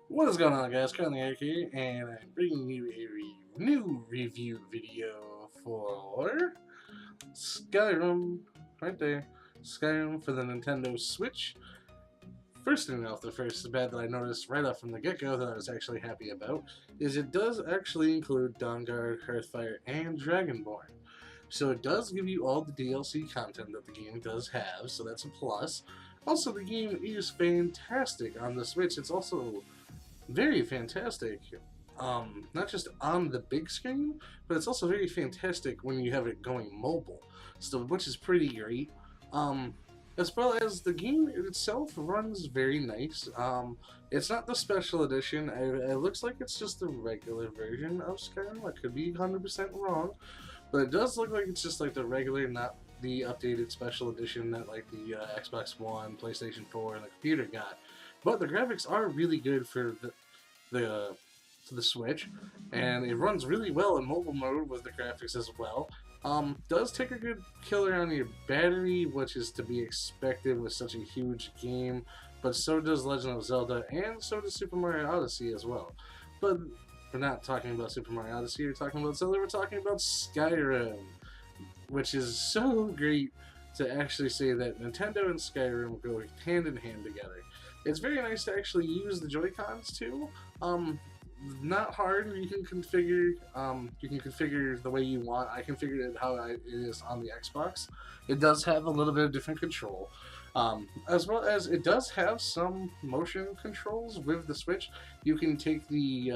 What is going on, guys? CrownThe here, and I'm bringing you a new review video for Skyrim, right there. Skyrim for the Nintendo Switch. First thing off the first bat that I noticed right off from the get-go that I was actually happy about is it does actually include Dawnguard, Hearthfire, and Dragonborn. So it does give you all the DLC content that the game does have, so that's a plus. Also, the game is fantastic on the Switch. It's also very fantastic. Not just on the big screen, but it's also very fantastic when you have it going mobile, so which is pretty great. Um, as well as the game itself runs very nice. It's not the special edition. It looks like it's just the regular version of Skyrim. I could be 100% wrong, but it does look like it's just like the regular, not the updated special edition that like the Xbox One, PlayStation 4, and the computer got. But the graphics are really good for the Switch, and it runs really well in mobile mode with the graphics as well. Does take a good killer on your battery, which is to be expected with such a huge game, but so does Legend of Zelda, and so does Super Mario Odyssey as well. But we're not talking about Super Mario Odyssey, we're talking about Zelda, we're talking about Skyrim, which is so great to actually say that Nintendo and Skyrim go hand in hand together. It's very nice to actually use the Joy-Cons too. Not hard. You can configure the way you want. I configured it how it is on the Xbox. It does have a little bit of different control, as well as it does have some motion controls with the Switch. You can take the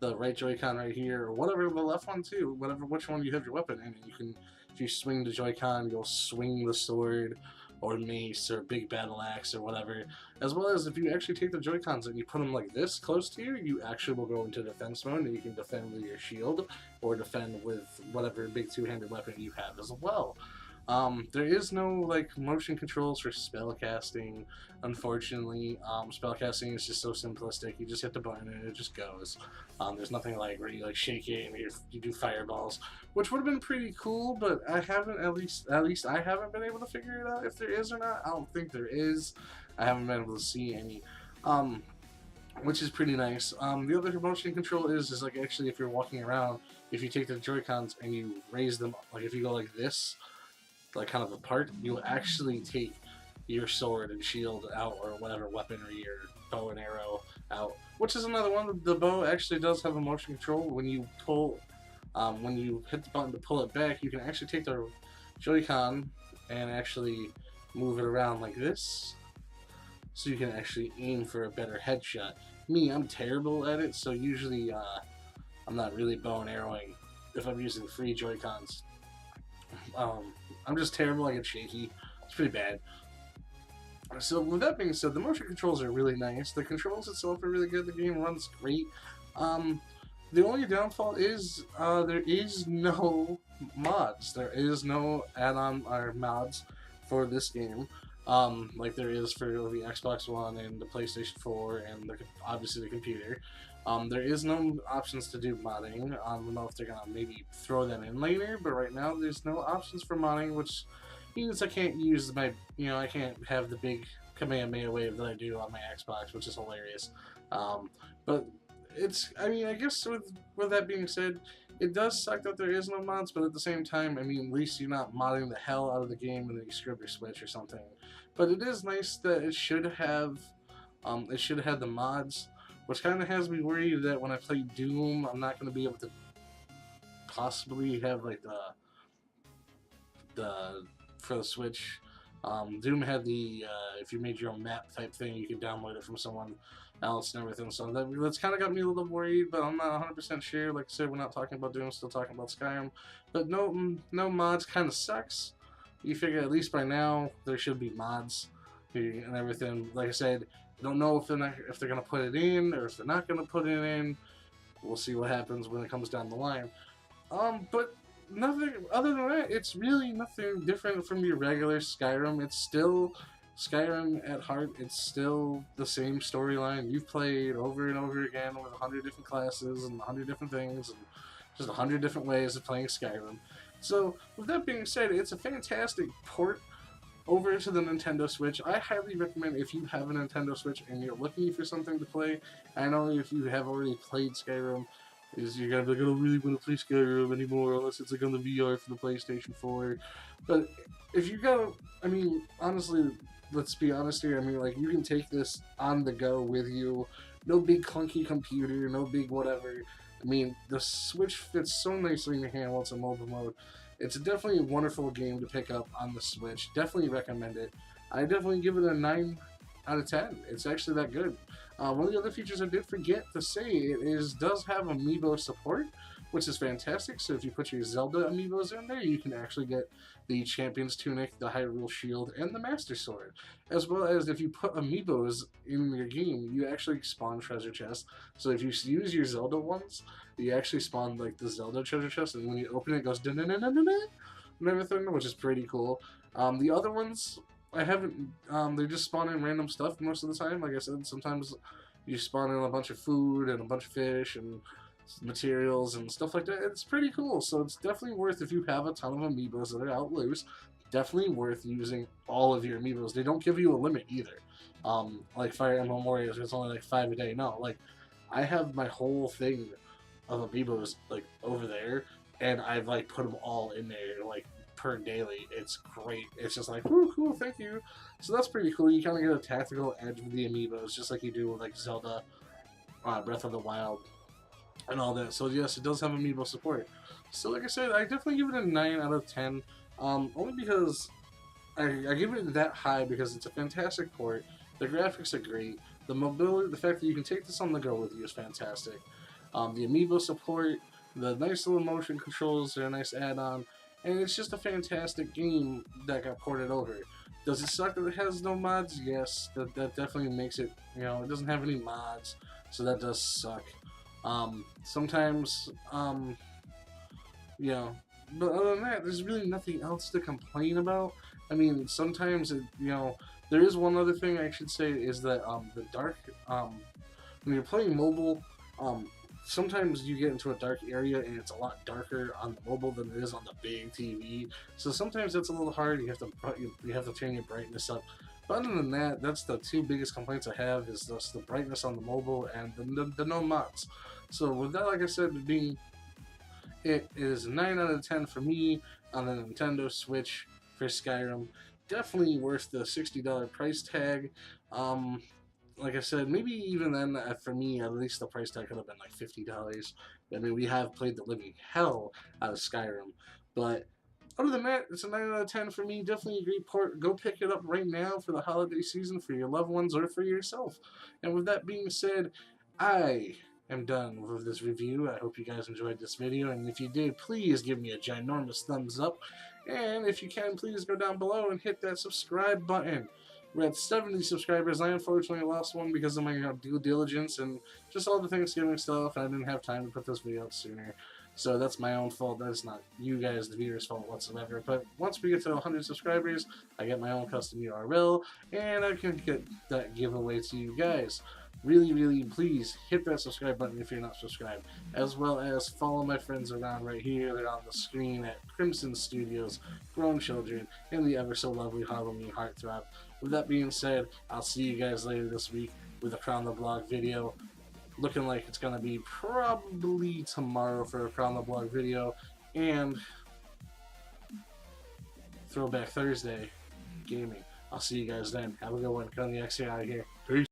right Joy-Con right here, or whatever the left one too, whatever which one you have your weapon in, and you can, if you swing the Joy-Con, you'll swing the sword, or mace, or big battle axe, or whatever. As well as if you actually take the Joy-Cons and you put them like this close to you, you actually will go into defense mode, and you can defend with your shield, or defend with whatever big two-handed weapon you have as well. There is no like motion controls for spellcasting, unfortunately. Spellcasting is just so simplistic. You just hit the button and it just goes. There's nothing like where you like shake it and you do fireballs, which would have been pretty cool. But I haven't, at least I haven't been able to figure it out if there is or not. I don't think there is. I haven't been able to see any. Which is pretty nice. The other motion control is like actually if you're walking around, if you take the Joy-Cons and you raise them, like if you go like this, like kind of apart, you'll actually take your sword and shield out, or whatever weapon, or your bow and arrow out. Which is another one. The bow actually does have a motion control. When you pull, when you hit the button to pull it back, you can actually take the Joy-Con and actually move it around like this, so you can actually aim for a better headshot. Me, I'm terrible at it, so usually I'm not really bow and arrowing if I'm using free Joy-Cons. I'm just terrible. I get shaky. It's pretty bad. So with that being said, the motion controls are really nice. The controls itself are really good. The game runs great. The only downfall is there is no mods. There is no add-on or mods for this game. Like there is for the Xbox One and the PlayStation 4 and obviously the computer. There is no options to do modding. I don't know if they're gonna maybe throw them in later, but right now there's no options for modding, which means I can't use I can't have the big Kamehameha wave that I do on my Xbox, which is hilarious. But I guess with that being said, it does suck that there is no mods, but at the same time, at least you're not modding the hell out of the game and then you screw up your Switch or something. But it is nice that it should have the mods, which kind of has me worried that when I play Doom, I'm not going to be able to possibly have like the for the Switch. Doom had the if you made your own map type thing, you could download it from someone else and everything. So that's kind of got me a little worried, but I'm not 100% sure. Like I said, we're not talking about Doom, still talking about Skyrim. But no mods kind of sucks. You figure at least by now there should be mods and everything. Like I said, I don't know if they're gonna put it in or if they're not gonna put it in. We'll see what happens when it comes down the line. But nothing other than that. It's really nothing different from your regular Skyrim. It's still Skyrim at heart. It's still the same storyline you've played over and over again with 100 different classes and 100 different things and just 100 different ways of playing Skyrim. So with that being said, it's a fantastic port over to the Nintendo Switch, I highly recommend if you have a Nintendo Switch and you're looking for something to play. I know if you have already played Skyrim, you're gonna be like, I don't really want to play Skyrim anymore unless it's like on the VR for the PlayStation 4. But if you go, I mean, honestly, let's be honest here. I mean, like, you can take this on the go with you. No big clunky computer, no big whatever. I mean, the Switch fits so nicely in your hand while it's in mobile mode. It's definitely a wonderful game to pick up on the Switch. Definitely recommend it. I definitely give it a 9 out of 10. It's actually that good. One of the other features I did forget to say does have amiibo support, which is fantastic. So if you put your Zelda amiibos in there, you can actually get the Champion's Tunic, the Hyrule Shield, and the Master Sword. As well as if you put amiibos in your game, you actually spawn treasure chests. So if you use your Zelda ones, you actually spawn like the Zelda treasure chest, and when you open it, it goes da-na-na-na-na-na and everything, which is pretty cool. The other ones, I haven't, they just spawn in random stuff most of the time. Like I said, sometimes you spawn in a bunch of food and a bunch of fish and materials and stuff like that. It's pretty cool, so it's definitely worth, if you have a ton of amiibos that are out loose, definitely worth using all of your amiibos. They don't give you a limit either. Like Fire Emblem Warriors, it's only like 5 a day. No, like, I have my whole thing of amiibos, like, over there, and I've, like, put them all in there, like, per daily. It's great. It's just like, whoo, cool, thank you. So that's pretty cool. You kind of get a tactical edge with the amiibos, just like you do with like Zelda, Breath of the Wild, and all that. So yes, it does have amiibo support. So like I said, I definitely give it a 9 out of 10. Only because I give it that high because it's a fantastic port. The graphics are great. The mobility, the fact that you can take this on the go with you is fantastic. The amiibo support, the nice little motion controls are a nice add-on. And it's just a fantastic game that got ported over. Does it suck that it has no mods? Yes, that definitely makes it, you know, it doesn't have any mods, so that does suck. Sometimes, you know, but other than that, there's really nothing else to complain about. I mean, sometimes, you know, there is one other thing I should say is that, the dark, when you're playing mobile, sometimes you get into a dark area and it's a lot darker on the mobile than it is on the big TV. So sometimes that's a little hard. You have to turn your brightness up. But other than that, that's the two biggest complaints I have is just the brightness on the mobile and the no mods. So with that, like I said, it is 9 out of 10 for me on the Nintendo Switch for Skyrim. Definitely worth the $60 price tag. Like I said, maybe even then, for me, at least the price tag could have been like $50. I mean, we have played the living hell out of Skyrim. But other than that, it's a 9 out of 10 for me. Definitely a great port. Go pick it up right now for the holiday season for your loved ones or for yourself. And with that being said, I am done with this review. I hope you guys enjoyed this video. And if you did, please give me a ginormous thumbs up. And if you can, please go down below and hit that subscribe button. We're at 70 subscribers. I unfortunately lost one because of my due diligence and just all the Thanksgiving stuff, and I didn't have time to put this video out sooner. So that's my own fault. That's not you guys, the viewers' fault whatsoever. But once we get to 100 subscribers, I get my own custom URL, and I can get that giveaway to you guys. Really, really, please hit that subscribe button if you're not subscribed, as well as follow my friends around right here. They're on the screen at Crimson Studios, Grown Children, and the ever so lovely Halloween Heartthrob. With that being said, I'll see you guys later this week with a Crown the Blog video. Looking like it's going to be probably tomorrow for a Crown the Blog video, and Throwback Thursday gaming. I'll see you guys then. Have a good one. CrownThe out of here.